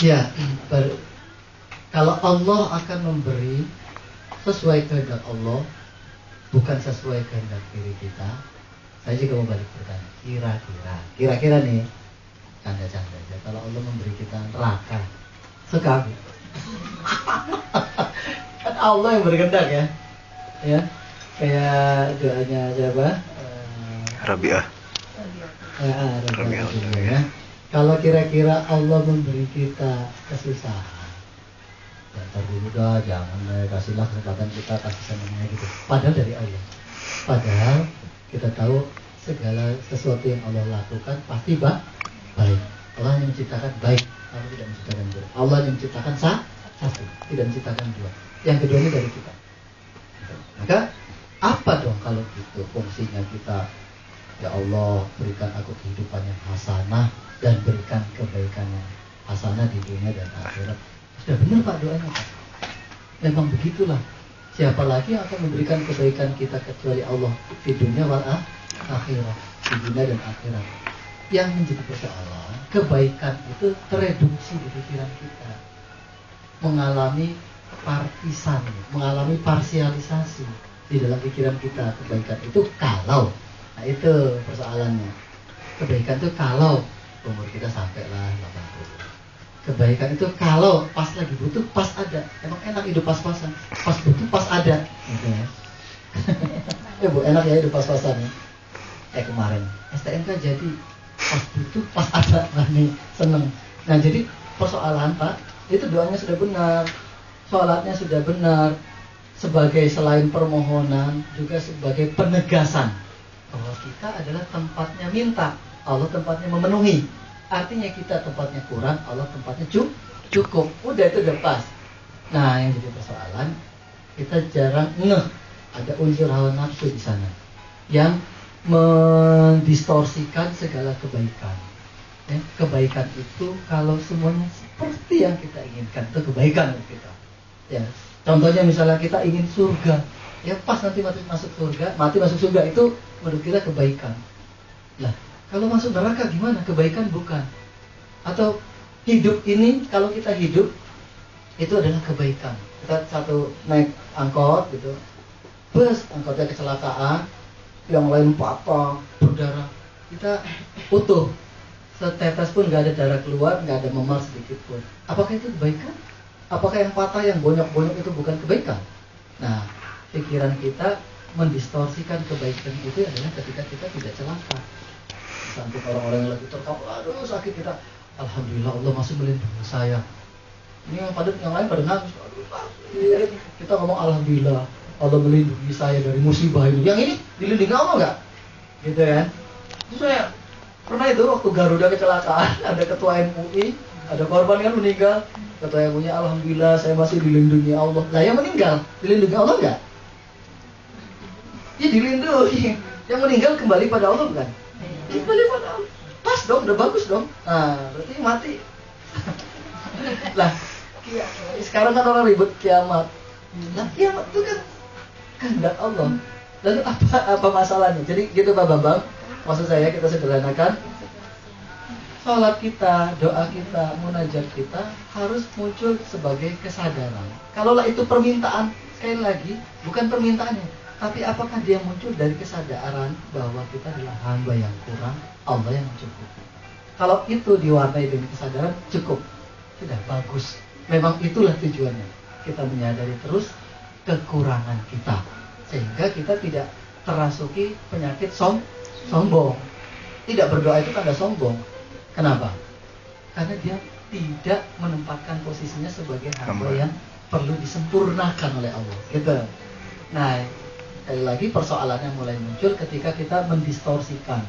Ya, kalau Allah akan memberi sesuai kehendak Allah, bukan sesuai kehendak diri kita. Saya juga mau balik bertanya, kira-kira nih, canda-canda aja. Kalau Allah memberi kita neraka, suka? Kan Allah yang berkehendak ya, ya. Kayak doanya siapa? Rabi'ah. Ya. Kalau kira-kira Allah memberi kita kesusahan, ya dulu dah, jangan kasihlah kesempatan kita kasih senangnya gitu. Padahal dari Allah. Padahal kita tahu segala sesuatu yang Allah lakukan pasti baik. Allah yang menciptakan baik, Allah tidak menciptakan buruk. Allah yang menciptakan satu, tidak menciptakan dua. Yang kedua ini dari kita. Maka apa dong kalau gitu fungsinya kita? Ya Allah, berikan aku kehidupan yang hasanah dan berikan kebaikan yang hasanah di dunia dan akhirat. Sudah benar Pak doanya Pak. Memang begitulah. Siapa lagi yang akan memberikan kebaikan kita kecuali Allah di dunia wal akhirat, di dunia dan akhirat. Yang menjadi persoalan, kebaikan itu tereduksi di pikiran kita, mengalami partisan, mengalami parsialisasi di dalam pikiran kita. Kebaikan itu kalau, nah itu persoalannya. Kebaikan itu kalau umur kita sampailah 80. Kebaikan itu kalau pas lagi butuh, pas ada. Emang enak hidup pas-pasan. Pas butuh, pas ada. Gitu ya. Ya Bu, enak ya hidup pas-pasan ya. Kemarin STNK jadi pas butuh, pas ada. Nah nih, seneng. Nah jadi persoalan Pak, itu doanya sudah benar, sholatnya sudah benar, sebagai selain permohonan juga sebagai penegasan bahwa kita adalah tempatnya minta, Allah tempatnya memenuhi. Artinya kita tempatnya kurang, Allah tempatnya cukup. Udah itu udah pas. Nah yang jadi persoalan, kita jarang ada unsur hawa nafsu di sana yang mendistorsikan segala kebaikan. Ya, kebaikan itu kalau semuanya seperti yang kita inginkan, itu kebaikan untuk kita. Ya, contohnya misalnya kita ingin surga, ya pas nanti mati masuk surga itu menurut kita kebaikan. Lah, kalau masuk neraka gimana? Kebaikan bukan. Atau hidup ini kalau kita hidup itu adalah kebaikan. Kita satu naik angkot gitu, bus angkotnya kecelakaan, yang lain patah, berdarah, kita utuh, setetes pun nggak ada darah keluar, nggak ada memar sedikit pun. Apakah itu kebaikan? Apakah yang patah, yang bonyok-bonyok itu bukan kebaikan? Nah, pikiran kita mendistorsikan kebaikan itu adalah ketika kita tidak celaka. Sampai orang-orang yang lagi terkapar, aduh sakit, kita, alhamdulillah Allah masih melindungi saya. Ini yang lain pada nangis, aduh sakit. Kita ngomong alhamdulillah Allah melindungi saya dari musibah ini. Yang ini dilindungi Allah nggak? Gitu kan? Terus saya pernah itu waktu Garuda kecelakaan, ada ketua MUI, ada korban yang meninggal. Ketua MUI, alhamdulillah saya masih dilindungi Allah. Lah yang meninggal dilindungi Allah nggak? Ya dilindungi. Yang meninggal kembali pada Allah bukan? Kembali pada Allah. Pas dong, udah bagus dong. Nah, berarti mati. Lah, sekarang kan orang ribut kiamat. Nah, kiamat itu kan kehendak Allah. Lalu apa masalahnya? Jadi gitu Pak Bambang. Maksud saya kita sederhanakan, sholat kita, doa kita, munajat kita harus muncul sebagai kesadaran. Kalaulah itu permintaan, sekali lagi bukan permintaannya, tapi apakah dia muncul dari kesadaran bahwa kita adalah hamba yang kurang, Allah yang mencukupi. Kalau itu diwarnai dengan kesadaran, cukup, sudah bagus. Memang itulah tujuannya. Kita menyadari terus kekurangan kita, sehingga kita tidak terasuki penyakit sombong. Tidak berdoa itu tanda sombong. Kenapa? Karena dia tidak menempatkan posisinya sebagai hamba yang perlu disempurnakan oleh Allah. Gitu. Nah, sekali lagi persoalannya mulai muncul ketika kita mendistorsikan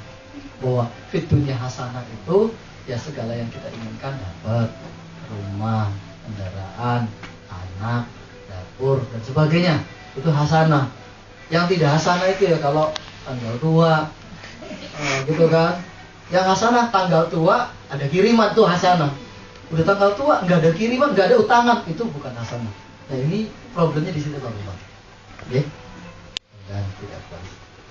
bahwa fitunya hasanah itu ya segala yang kita inginkan dapat, rumah, kendaraan, anak, dapur dan sebagainya. Itu hasanah. Yang tidak hasanah itu ya kalau tanggal tua, gitu kan. Yang hasanah tanggal tua ada kiriman, tuh hasanah. Udah tanggal tua nggak ada kiriman, nggak ada utangan, itu bukan hasanah. Nah ini problemnya di situ Pak Bapak. Oke? Dan tidak baik.